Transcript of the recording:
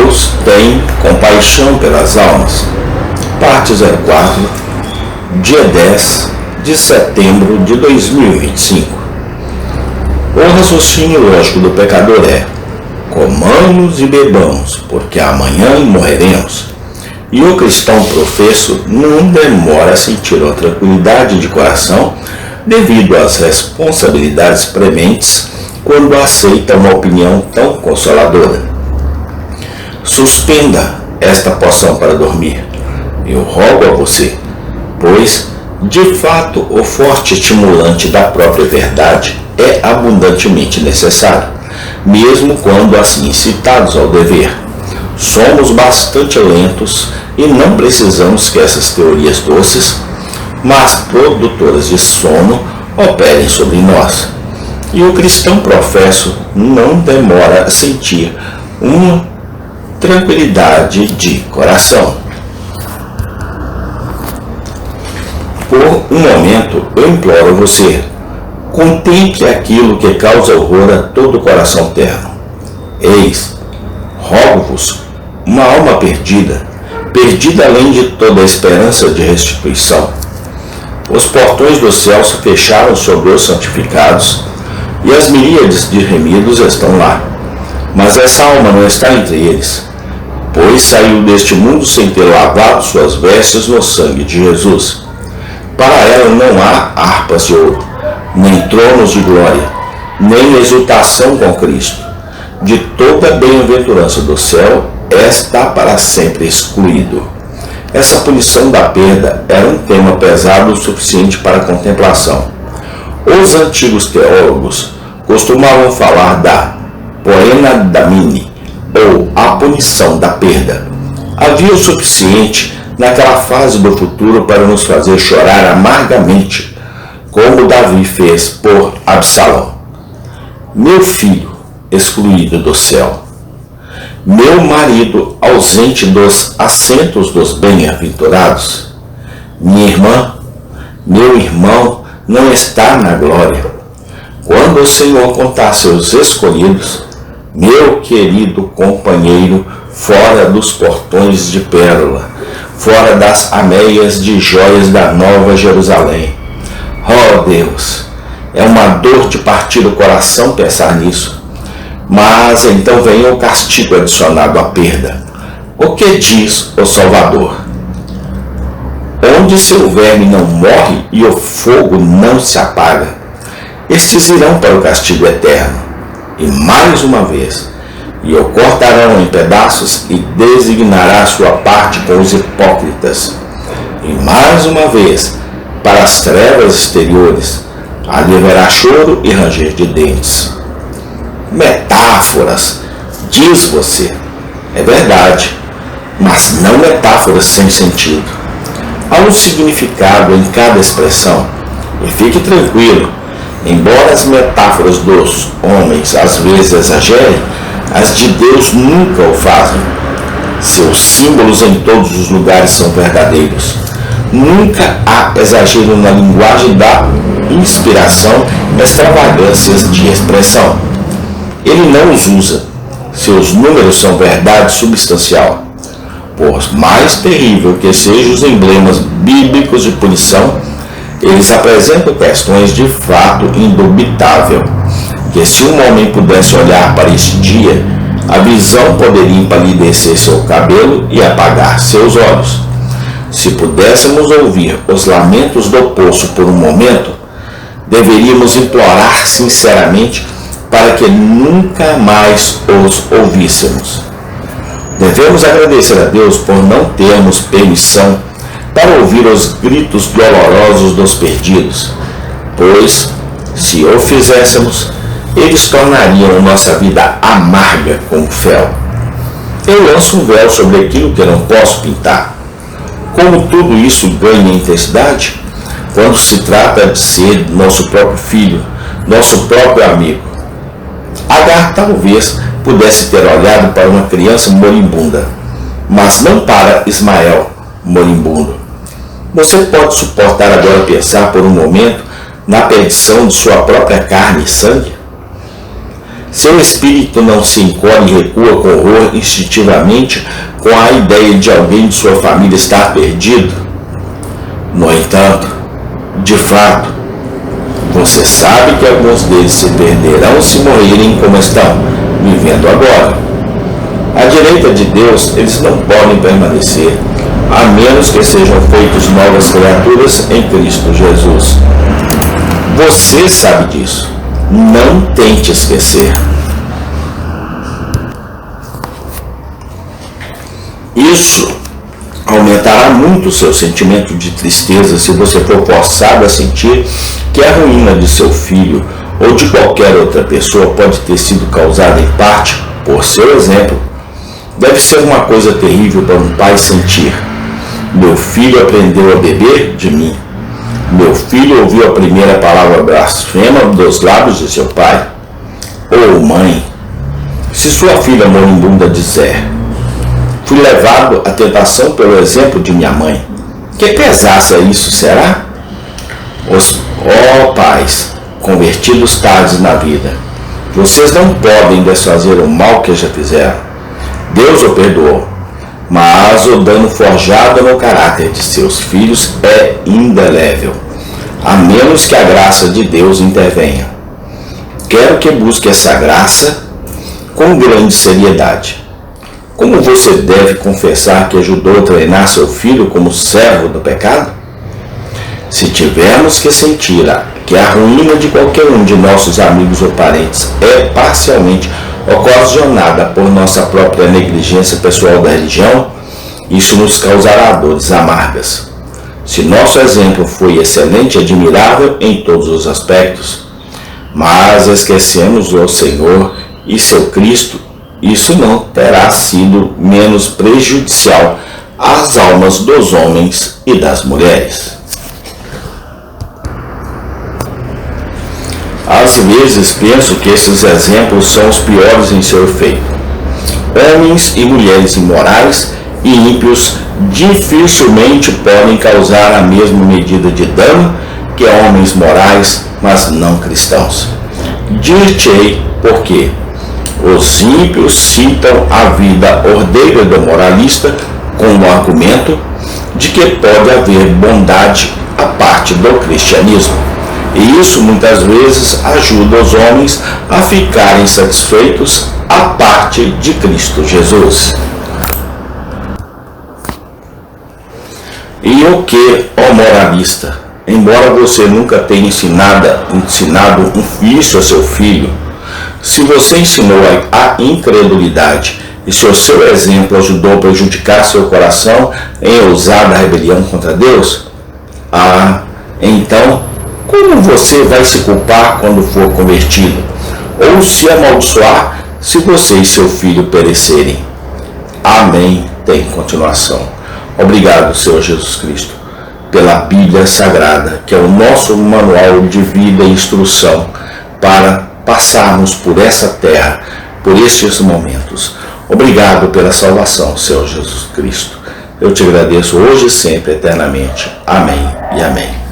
Deus tem compaixão pelas almas. Parte 04, dia 10 de setembro de 2025. O raciocínio lógico do pecador é: comamos e bebamos, porque amanhã morreremos. E o cristão professo não demora a sentir uma tranquilidade de coração devido às responsabilidades prementes quando aceita uma opinião tão consoladora. Suspenda esta poção para dormir, eu rogo a você, pois, de fato, o forte estimulante da própria verdade é abundantemente necessário, mesmo quando assim incitados ao dever. Somos bastante lentos e não precisamos que essas teorias doces, mas produtoras de sono, operem sobre nós. E o cristão professo não demora a sentir uma tranquilidade de coração. Por um momento, eu imploro você, contemple aquilo que causa horror a todo coração terno. Eis, rogo-vos, uma alma perdida, perdida além de toda a esperança de restituição. Os portões do céu se fecharam sobre os santificados, e as miríades de remidos estão lá. Mas essa alma não está entre eles, pois saiu deste mundo sem ter lavado suas vestes no sangue de Jesus. Para ela não há harpas de ouro, nem tronos de glória, nem exultação com Cristo. De toda a bem-aventurança do céu, está para sempre excluído. Essa punição da perda era um tema pesado o suficiente para a contemplação. Os antigos teólogos costumavam falar da poena damini, ou a punição da perda. Havia o suficiente naquela fase do futuro para nos fazer chorar amargamente, como Davi fez por Absalão. Meu filho excluído do céu, meu marido ausente dos assentos dos bem-aventurados, minha irmã, meu irmão não está na glória. Quando o Senhor contar seus escolhidos, meu querido companheiro, fora dos portões de pérola, fora das ameias de joias da Nova Jerusalém. Oh Deus, é uma dor de partir o coração pensar nisso. Mas então vem o castigo adicionado à perda. O que diz o Salvador? Onde seu verme não morre e o fogo não se apaga, estes irão para o castigo eterno. E mais uma vez, e o cortarão em pedaços e designará sua parte com os hipócritas. E mais uma vez, para as trevas exteriores, ali haverá choro e ranger de dentes. Metáforas, diz você. É verdade, mas não metáforas sem sentido. Há um significado em cada expressão. E fique tranquilo, embora as metáforas dos homens às vezes exagerem, as de Deus nunca o fazem. Seus símbolos em todos os lugares são verdadeiros. Nunca há exagero na linguagem da inspiração, extravagâncias de expressão. Ele não os usa. Seus números são verdade substancial. Por mais terrível que sejam os emblemas bíblicos de punição, eles apresentam questões de fato indubitável, que se um homem pudesse olhar para este dia, a visão poderia empalidecer seu cabelo e apagar seus olhos. Se pudéssemos ouvir os lamentos do poço por um momento, deveríamos implorar sinceramente para que nunca mais os ouvíssemos. Devemos agradecer a Deus por não termos permissão para ouvir os gritos dolorosos dos perdidos, pois, se o fizéssemos, eles tornariam nossa vida amarga como fel. Eu lanço um véu sobre aquilo que não posso pintar. Como tudo isso ganha intensidade quando se trata de ser nosso próprio filho, nosso próprio amigo. Agar talvez pudesse ter olhado para uma criança moribunda, mas não para Ismael moribundo. Você pode suportar agora pensar por um momento na perdição de sua própria carne e sangue? Seu espírito não se encolhe e recua com horror instintivamente com a ideia de alguém de sua família estar perdido? No entanto, de fato, você sabe que alguns deles se perderão se morrerem como estão vivendo agora. À direita de Deus, eles não podem permanecer, a menos que sejam feitos novas criaturas em Cristo Jesus. Você sabe disso. Não tente esquecer. Isso aumentará muito o seu sentimento de tristeza se você for forçado a sentir que a ruína de seu filho ou de qualquer outra pessoa pode ter sido causada em parte por seu exemplo. Deve ser uma coisa terrível para um pai sentir: meu filho aprendeu a beber de mim. Meu filho ouviu a primeira palavra blasfema dos lábios de seu pai. Ou mãe, se sua filha moribunda disser: fui levado à tentação pelo exemplo de minha mãe, que pesaça isso será? Os pais, convertidos tardes na vida, vocês não podem desfazer o mal que já fizeram. Deus o perdoou, mas o dano forjado no caráter de seus filhos é indelével, a menos que a graça de Deus intervenha. Quero que busque essa graça com grande seriedade. Como você deve confessar que ajudou a treinar seu filho como servo do pecado? Se tivermos que sentir que a ruína de qualquer um de nossos amigos ou parentes é parcialmente ocasionada por nossa própria negligência pessoal da religião, isso nos causará dores amargas. Se nosso exemplo foi excelente e admirável em todos os aspectos, mas esquecemos o Senhor e seu Cristo, isso não terá sido menos prejudicial às almas dos homens e das mulheres. Às vezes penso que esses exemplos são os piores em seu efeito. Homens e mulheres imorais e ímpios dificilmente podem causar a mesma medida de dano que homens morais, mas não cristãos. Dir-te-ei por quê? Os ímpios citam a vida ordeira do moralista com o argumento de que pode haver bondade à parte do cristianismo. E isso muitas vezes ajuda os homens a ficarem satisfeitos à parte de Cristo Jesus. E o que, ó moralista, embora você nunca tenha ensinado um vício a seu filho, se você ensinou a incredulidade e se o seu exemplo ajudou a prejudicar seu coração em ousada rebelião contra Deus, então como você vai se culpar quando for convertido? Ou se amaldiçoar se você e seu filho perecerem? Amém. Tem continuação. Obrigado, Senhor Jesus Cristo, pela Bíblia Sagrada, que é o nosso manual de vida e instrução para passarmos por essa terra, por estes momentos. Obrigado pela salvação, Senhor Jesus Cristo. Eu te agradeço hoje e sempre, eternamente. Amém e amém.